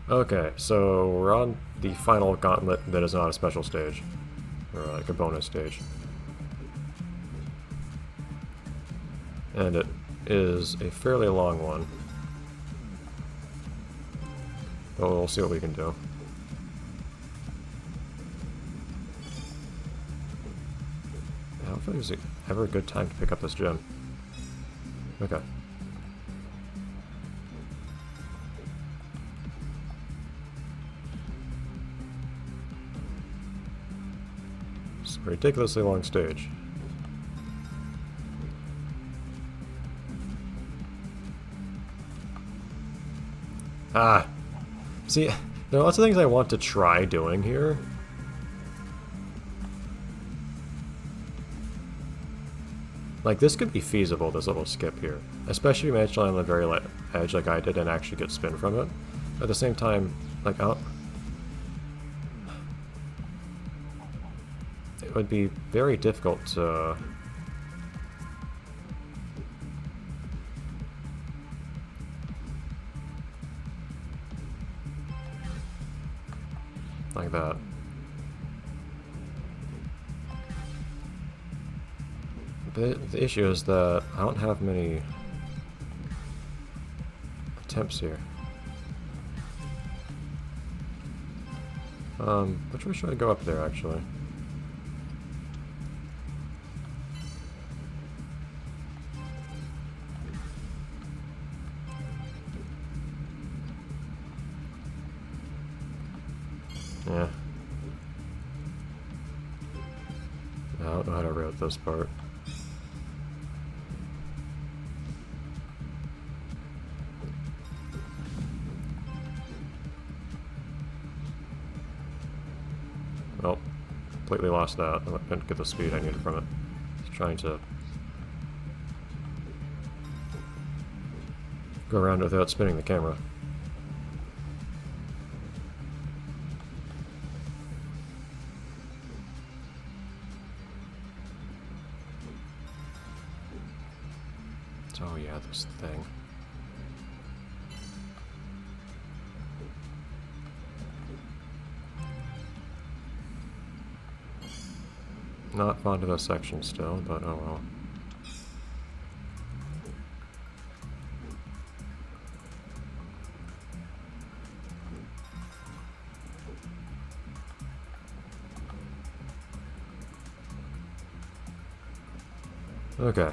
Okay, so we're on the final gauntlet that is not a special stage. Or like a bonus stage. And it is a fairly long one. But we'll see what we can do. I don't think there's ever a good time to pick up this gem. Okay. So ridiculously long stage. Ah! See, there are lots of things I want to try doing here. Like, this could be feasible, this little skip here. Especially if you manage to land on the very edge like I did and actually get spin from it. At the same time, like, it would be very difficult to... like that. The issue is that I don't have many attempts here. Which way should I go up there, actually? Yeah. I don't know how to route this part. Well, completely lost that. I didn't get the speed I needed from it. Just trying to go around without spinning the camera. Oh yeah, this thing. Not fond of this section still, but oh well. Okay.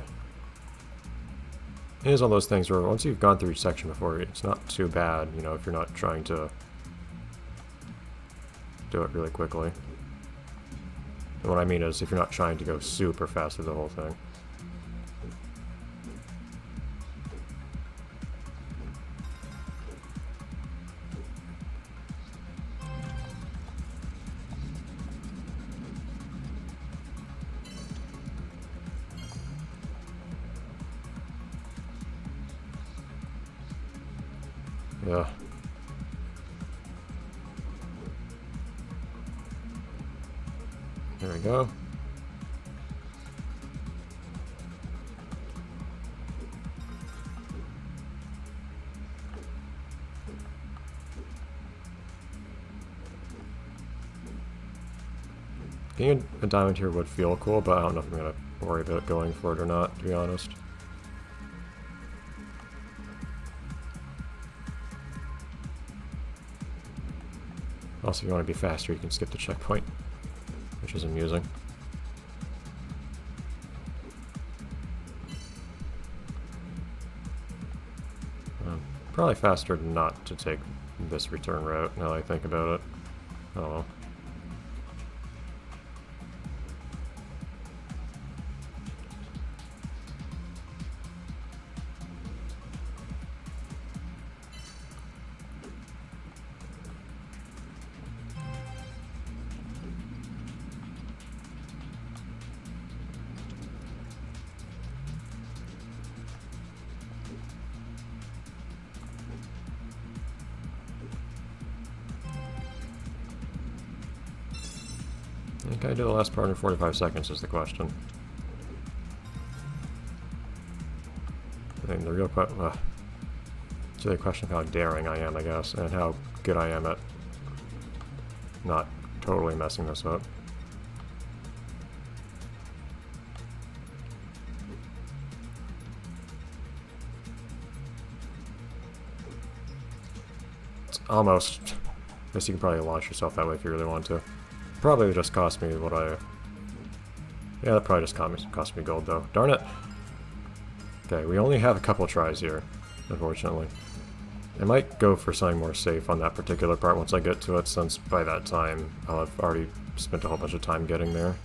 It is one of those things where once you've gone through each section before, it's not too bad, you know, if you're not trying to do it really quickly. And what I mean is if you're not trying to go super fast through the whole thing. Yeah. There we go. Getting a diamond here would feel cool, but I don't know if I'm going to worry about going for it or not, to be honest. Also, if you want to be faster, you can skip the checkpoint, which is amusing. Probably faster not to take this return route, now that I think about it. Oh well. Can I do the last part in 45 seconds is the question. I mean, the real question... It's really a question of how daring I am, I guess, and how good I am at not totally messing this up. It's almost... I guess you can probably launch yourself that way if you really want to. Probably just cost me what I... Yeah, that probably just cost me gold, though. Darn it! Okay, we only have a couple tries here, unfortunately. I might go for something more safe on that particular part once I get to it, since by that time I'll have already spent a whole bunch of time getting there.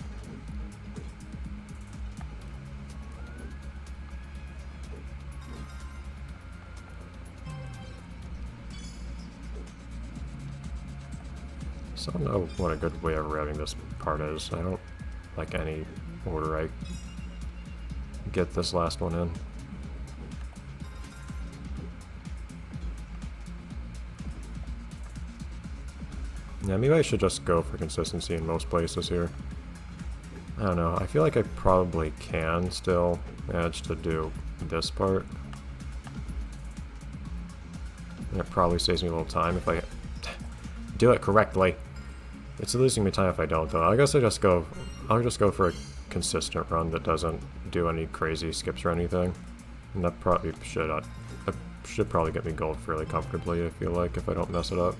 So I don't know what a good way of revving this part is. I don't like any order I get this last one in. Yeah, maybe I should just go for consistency in most places here. I don't know, I feel like I probably can still manage to do this part. And it probably saves me a little time if I do it correctly. It's losing me time if I don't, though. I guess I'll just go for a consistent run that doesn't do any crazy skips or anything. And that probably should probably get me gold fairly comfortably, I feel like, if I don't mess it up.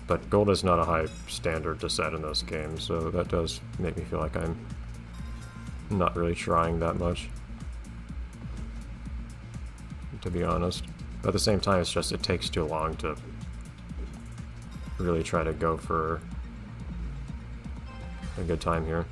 But gold is not a high standard to set in this game, so that does make me feel like I'm not really trying that much, to be honest. But at the same time, it's just, it takes too long to really try to go for a good time here.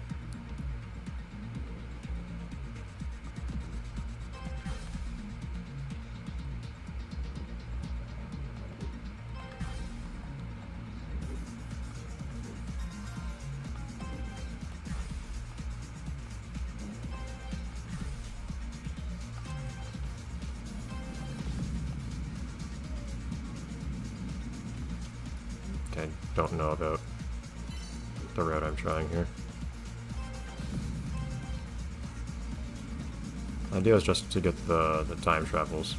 I don't know about the route I'm trying here. The idea is just to get the time travels.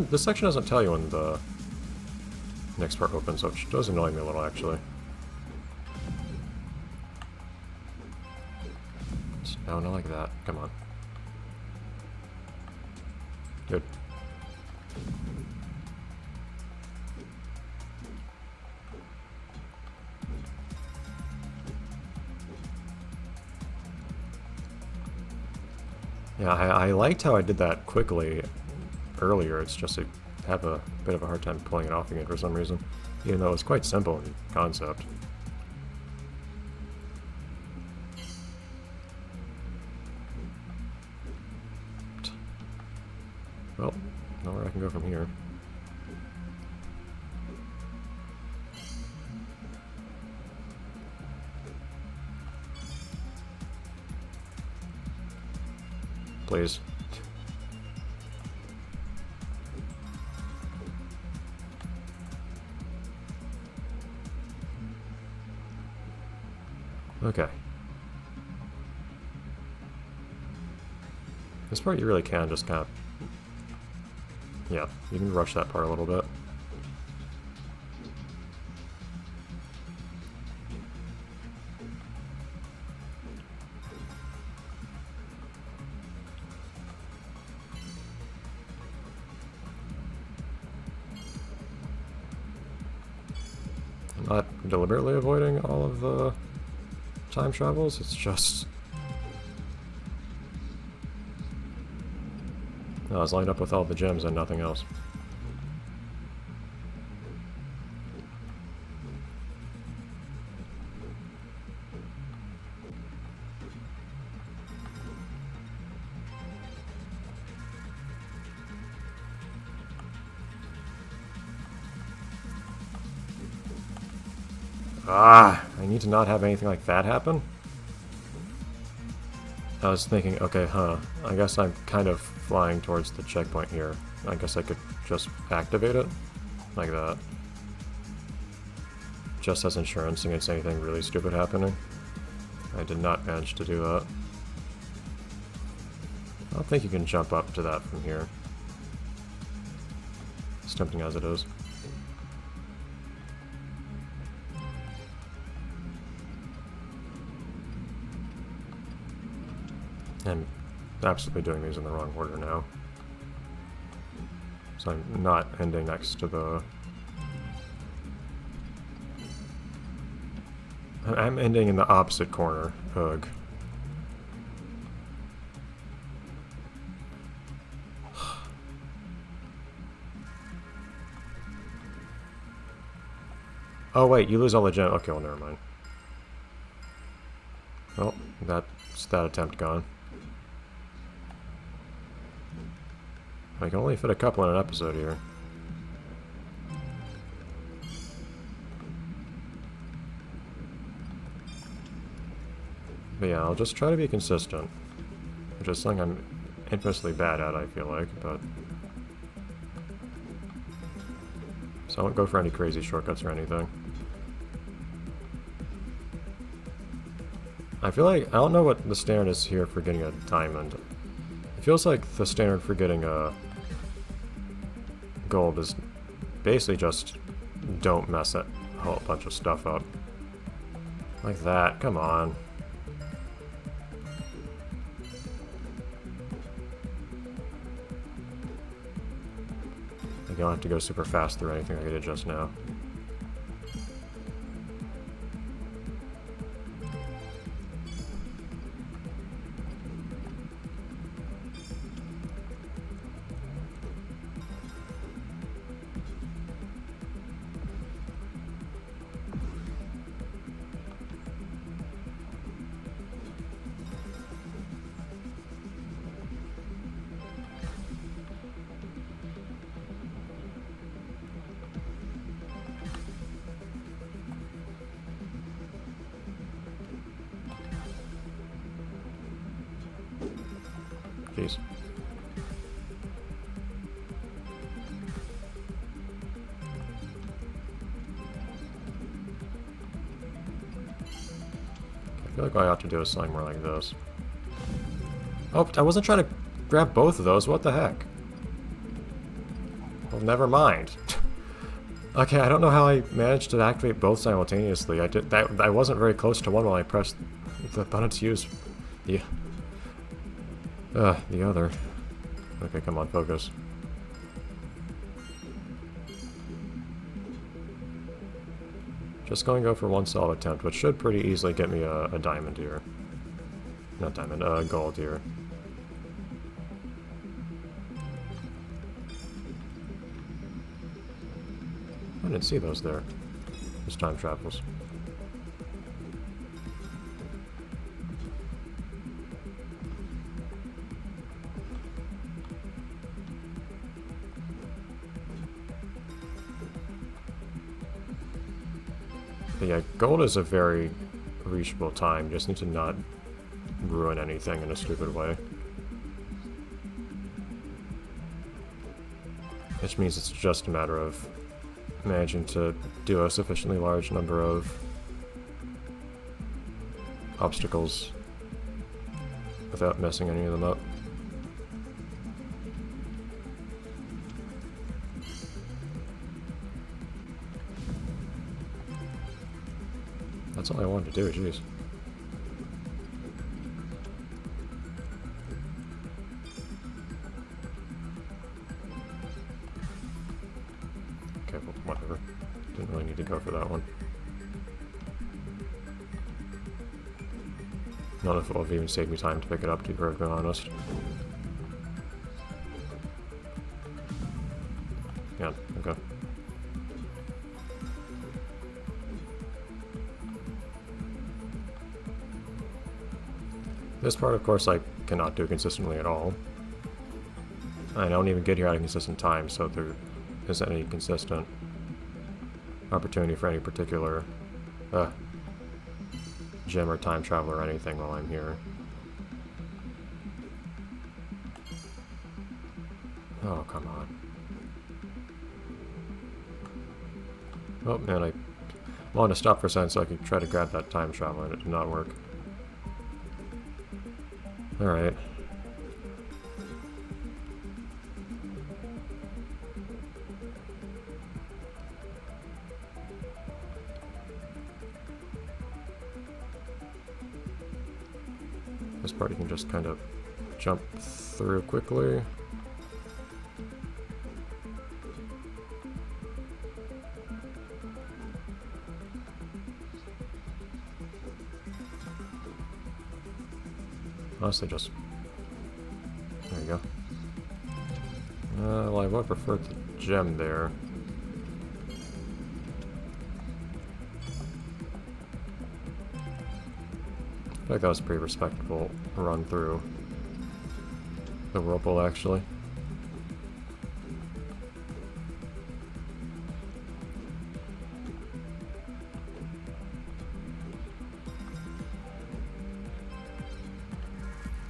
This section doesn't tell you when the next part opens, which does annoy me a little, actually. No, not like that. Come on. Good. Yeah, I liked how I did that quickly earlier. It's just I have a bit of a hard time pulling it off again for some reason, even though it was quite simple in concept. Well, nowhere I can go from here. Please. Okay. This part you really can just kind of... Yeah, you can rush that part a little bit. I'm not deliberately avoiding all of the time travels, it's just... I was lined up with all the gems and nothing else. Ah, I need to not have anything like that happen. I was thinking, okay, I guess I'm kind of flying towards the checkpoint here. I guess I could just activate it, like that. Just as insurance against anything really stupid happening. I did not manage to do that. I don't think you can jump up to that from here. As tempting as it is. I'm absolutely doing these in the wrong order now. So I'm not ending next to the... I'm ending in the opposite corner. Ugh. Oh wait, you lose all the gem. Okay, well never mind. Well, that's that attempt gone. I can only fit a couple in an episode here. But yeah, I'll just try to be consistent. Which is something I'm infamously bad at, I feel like, but... So I won't go for any crazy shortcuts or anything. I feel like, I don't know what the standard is here for getting a diamond. It feels like the standard for getting a gold is basically just don't mess a whole bunch of stuff up. Like that, come on. You don't have to go super fast through anything like I did just now. Jeez. I feel like what I ought to do is something more like this. Oh, I wasn't trying to grab both of those. What the heck? Well, never mind. Okay, I don't know how I managed to activate both simultaneously. I wasn't very close to one while I pressed the button to use the other. Okay, come on, focus. Just going to go for one solid attempt, which should pretty easily get me a diamond here. Not diamond, gold here. I didn't see those there. There's time travels. But yeah, gold is a very reachable time. You just need to not ruin anything in a stupid way. Which means it's just a matter of managing to do a sufficiently large number of obstacles without messing any of them up. That's all I wanted to do, jeez. Okay, well, whatever. Didn't really need to go for that one. I don't know if it will have even saved me time to pick it up, to be perfectly honest. Yeah, okay. This part, of course, I cannot do consistently at all. I don't even get here at a consistent time, so there isn't any consistent opportunity for any particular gem or time travel or anything while I'm here. Oh, come on. Oh, man, I wanted to stop for a second so I could try to grab that time travel, and it did not work. Alright. This part you can just kind of jump through quickly. Honestly, just... There you go. Well, I would prefer the gem there. I feel like that was a pretty respectable run through the whirlpool, actually.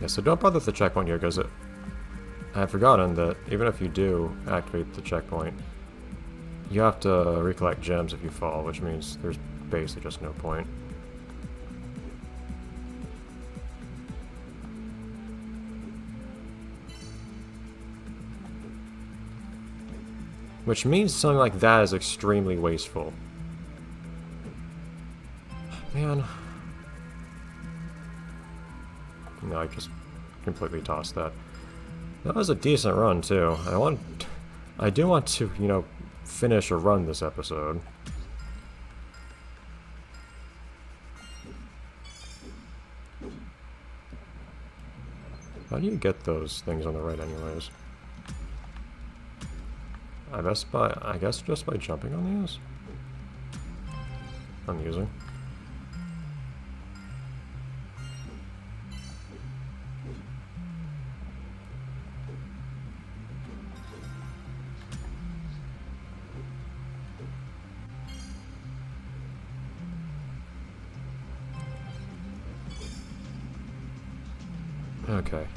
Yeah, so don't bother with the checkpoint here, because I have forgotten that even if you do activate the checkpoint, you have to recollect gems if you fall, which means there's basically just no point. Which means something like that is extremely wasteful. Man. No, I just completely tossed that. That was a decent run, too. I do want to, you know, finish a run this episode. How do you get those things on the right anyways? I guess just by jumping on these? Amusing. Okay.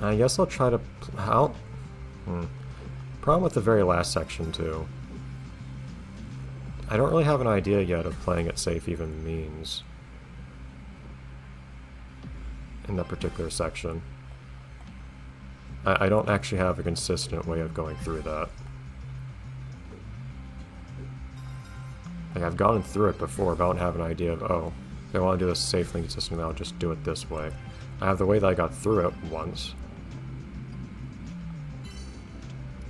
I guess I'll try to... Problem with the very last section, too. I don't really have an idea yet of playing it safe even means. In that particular section. I don't actually have a consistent way of going through that. Like, I've gone through it before, but I don't have an idea of, oh, if I want to do this safely and consistently, I'll just do it this way. I have the way that I got through it once.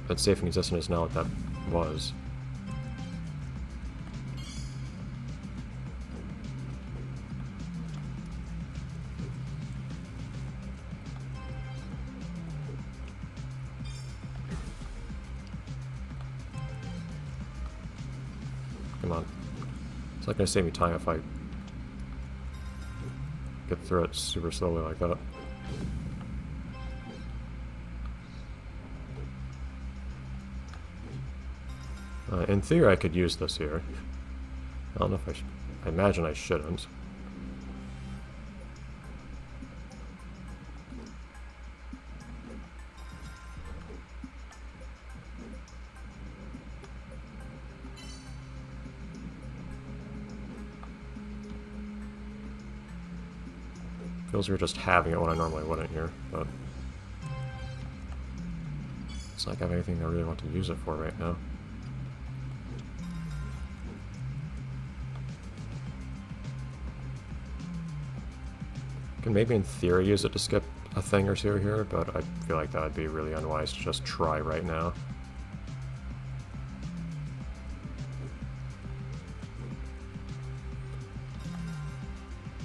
But safe and consistent is not what that was. Come on. It's not going to save me time if I get through it super slowly like that. In theory, I could use this here. I don't know if I should. I imagine I shouldn't. Feels we're just having it when I normally wouldn't here, but it's like I have anything I really want to use it for right now. Can maybe in theory use it to skip a thing or two here, but I feel like that would be really unwise to just try right now.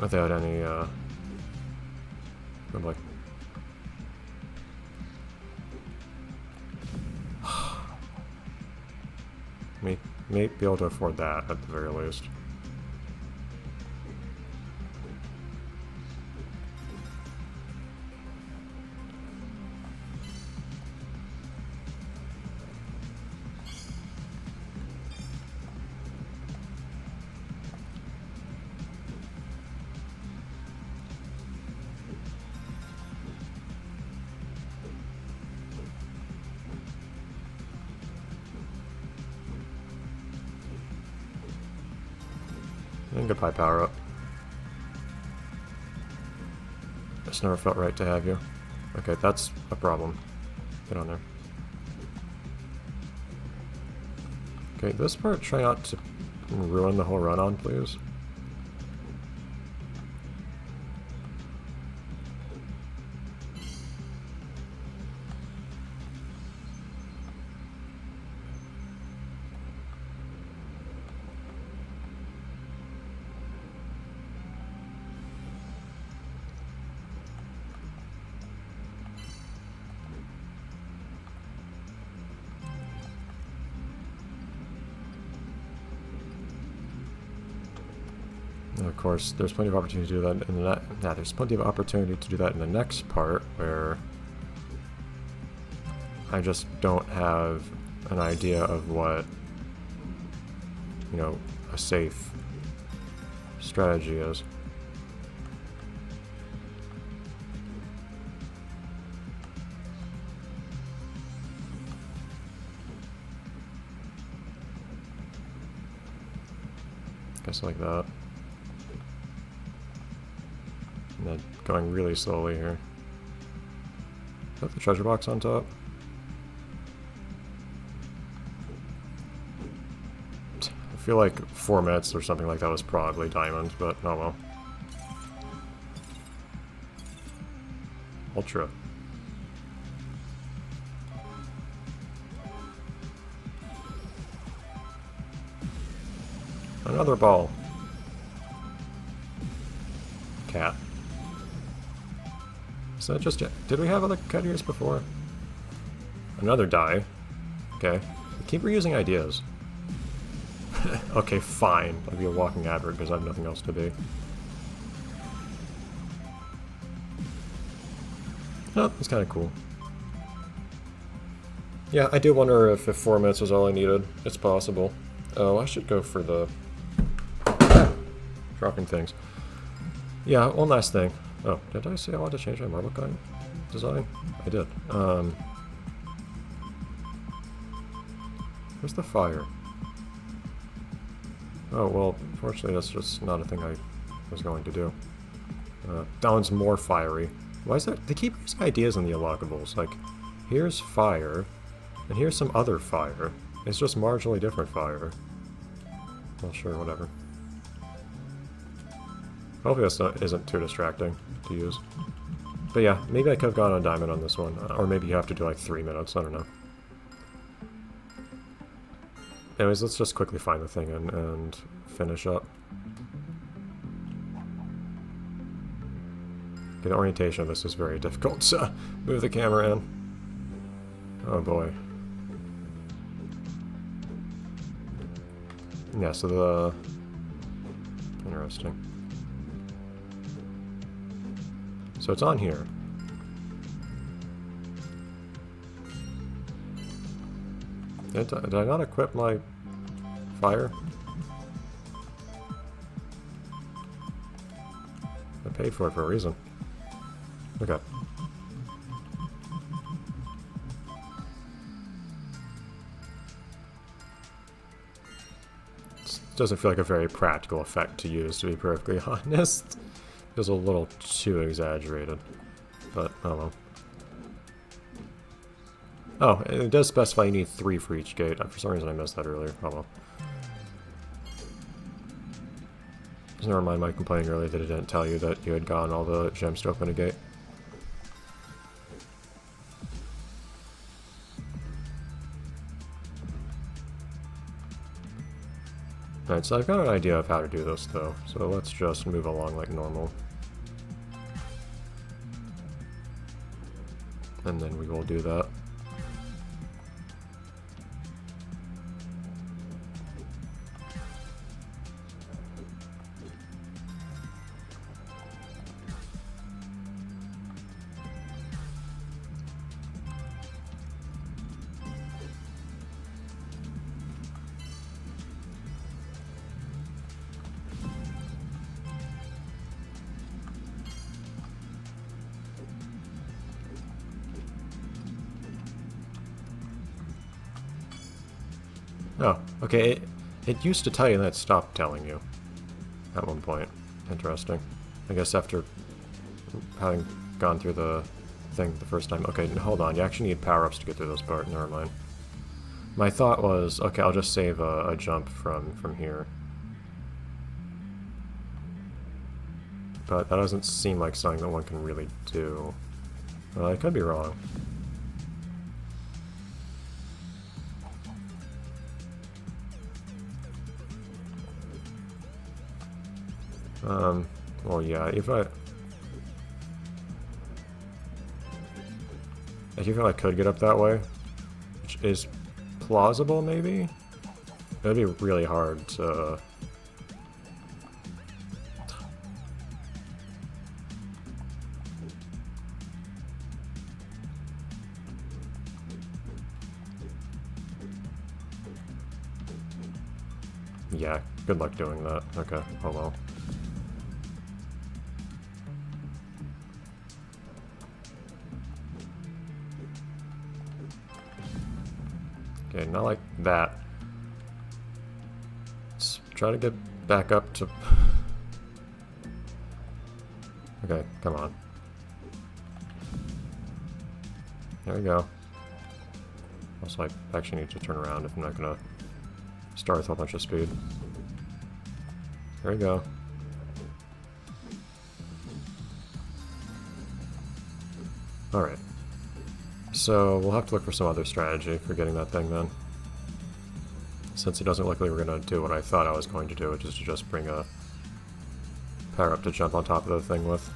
Without any, I'm like... may be able to afford that, at the very least. Goodbye, power up. It's never felt right to have you. Okay, that's a problem. Get on there. Okay, this part, try not to ruin the whole run-on, please. And of course, there's plenty of opportunity to do that in the there's plenty of opportunity to do that in the next part, where I just don't have an idea of what, you know, a safe strategy is. Guess like that. And then going really slowly here. Is that the treasure box on top? I feel like 4 minutes or something like that was probably diamond, but oh well. Ultra. Another ball. Cat. Is that just... Did we have other cat ears before? Another die. Okay. We keep reusing ideas. Okay, fine. I'll be a walking advert because I have nothing else to be. No, it's kind of cool. Yeah, I do wonder if 4 minutes was all I needed. It's possible. Oh, I should go for the... dropping things. Yeah, one last thing. Oh, did I say I wanted to change my marble kind design? I did. Where's the fire? Oh, well, fortunately that's just not a thing I was going to do. That one's more fiery. Why is that? They keep using ideas in the unlockables. Like, here's fire, and here's some other fire. It's just marginally different fire. Well, sure, whatever. Hopefully this isn't too distracting to use. But yeah, maybe I could have gone on diamond on this one. Or maybe you have to do like 3 minutes, I don't know. Anyways, let's just quickly find the thing and finish up. Okay, the orientation of this is very difficult, so move the camera in. Oh boy. Yeah, so the... Interesting. So it's on here. Did I not equip my fire? I paid for it for a reason. Okay. This doesn't feel like a very practical effect to use, to be perfectly honest. It feels a little too exaggerated. But, oh well. Oh, it does specify you need 3 for each gate. For some reason I missed that earlier. Oh well. Just never mind my complaining earlier that it didn't tell you that you had gotten all the gems to open a gate. Alright, so I've got an idea of how to do this though, so let's just move along like normal. And then we will do that. Oh, okay, it used to tell you and then it stopped telling you. at one point. Interesting. I guess after having gone through the thing the first time. Okay, hold on. You actually need power-ups to get through those parts. Never mind. My thought was, okay, I'll just save a jump from here. But that doesn't seem like something that one can really do. I could be wrong. Well, yeah, if I feel I could get up that way, which is plausible, maybe? It'd be really hard to... Yeah, good luck doing that. Okay, oh well. Okay, not like that. Let's try to get back up to... Okay, come on. There we go. Also, I actually need to turn around if I'm not gonna start with a bunch of speed. There we go. Alright. So, we'll have to look for some other strategy for getting that thing then. Since it doesn't look like we're gonna do what I thought I was going to do, which is to just bring a power-up to jump on top of the thing with.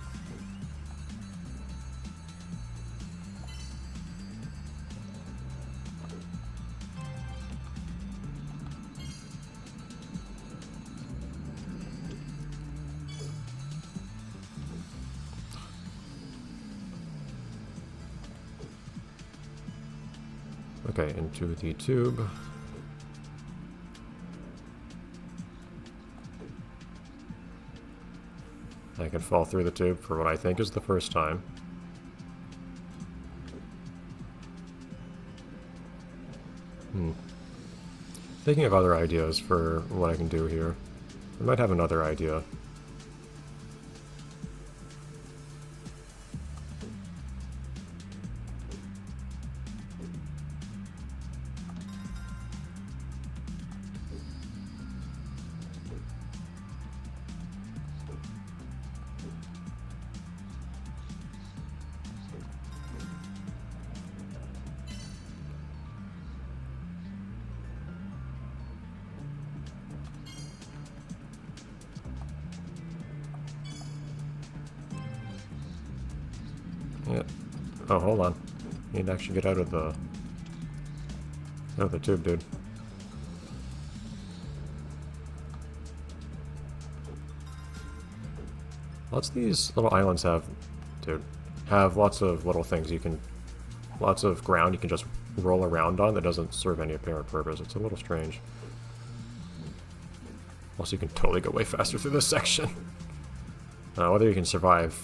Okay, into the tube. I can fall through the tube for what I think is the first time. Thinking of other ideas for what I can do here. I might have another idea. Yeah. Oh, hold on. You need to actually get out of the tube, dude. Lots of these little islands have lots of little things you can, lots of ground you can just roll around on that doesn't serve any apparent purpose. It's a little strange. Also, you can totally go way faster through this section. Whether you can survive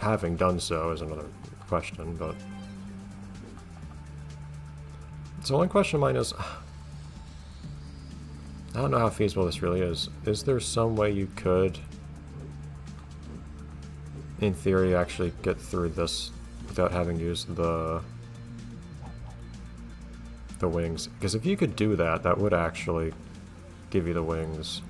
having done so is another question, but... So one question of mine is... I don't know how feasible this really is. Is there some way you could, in theory, actually get through this without having used the wings? Because if you could do that, that would actually give you the wings.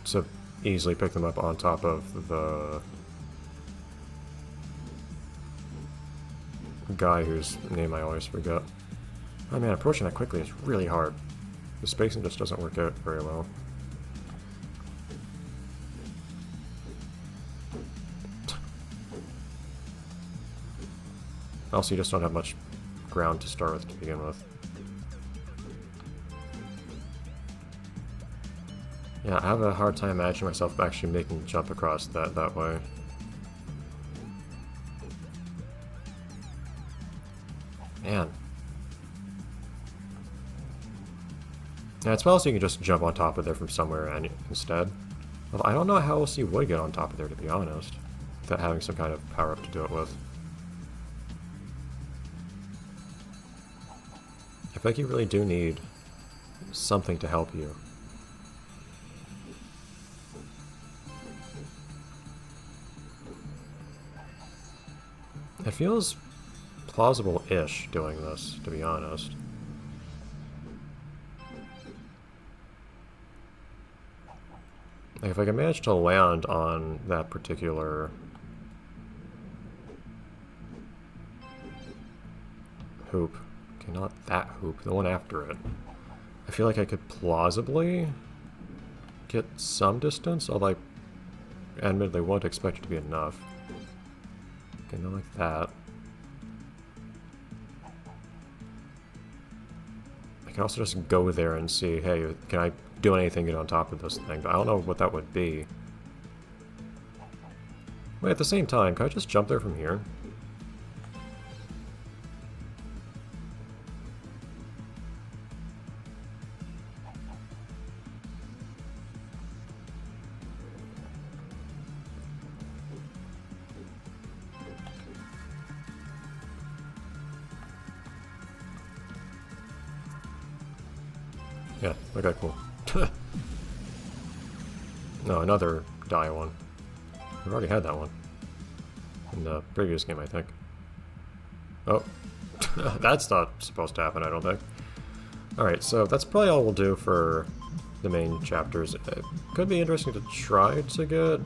To easily pick them up on top of the guy whose name I always forget. Oh man, approaching that quickly is really hard. The spacing just doesn't work out very well. Also, you just don't have much ground to start with to begin with. Yeah, I have a hard time imagining myself actually making the jump across that way. Man. Yeah, it's well so you can just jump on top of there from somewhere instead. Well, I don't know how else you would get on top of there, to be honest, without having some kind of power-up to do it with. feel like you really do need something to help you. It feels plausible-ish doing this, to be honest. Like, if I can manage to land on that particular hoop. Okay, not that hoop, the one after it. I feel like I could plausibly get some distance, although I admittedly won't expect it to be enough. Okay, not like that. I can also just go there and see, hey, can I do anything to get on top of this thing? But I don't know what that would be. Wait, at the same time, can I just jump there from here? Yeah, okay, cool. No, another die one. We've already had that one. In the previous game, I think. Oh. That's not supposed to happen, I don't think. Alright, so that's probably all we'll do for the main chapters. It could be interesting to try to get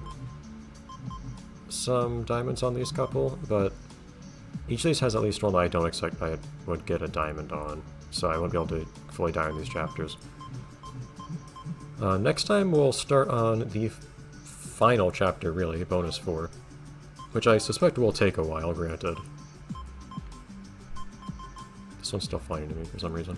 some diamonds on these couple, but each of these has at least one that I don't expect I would get a diamond on, so I won't be able to fully die on these chapters. Next time we'll start on the final chapter, really, bonus 4, which I suspect will take a while, granted. This one's still funny to me for some reason.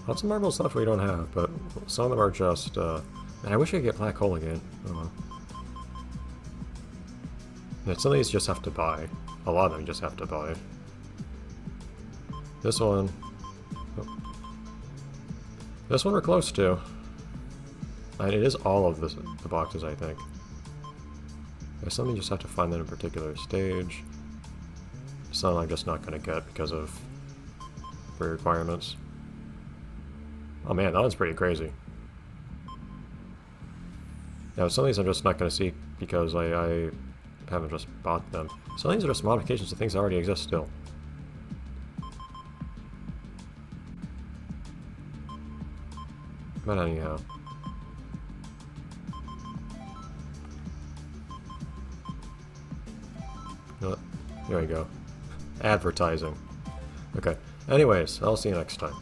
Lots of marble stuff we don't have, but some of them are just, man, I wish I could get Black Hole again. Yeah, some of these just have to buy. A lot of them just have to buy. This one... Oh. This one we're close to. And it is all of the boxes, I think. There's some you just have to find that in a particular stage. Some I'm just not going to get because of requirements. Oh man, that one's pretty crazy. Now, some of these I'm just not going to see because I haven't just bought them. Some of these are just modifications to things that already exist still. But anyhow. There we go. Advertising. Okay. Anyways, I'll see you next time.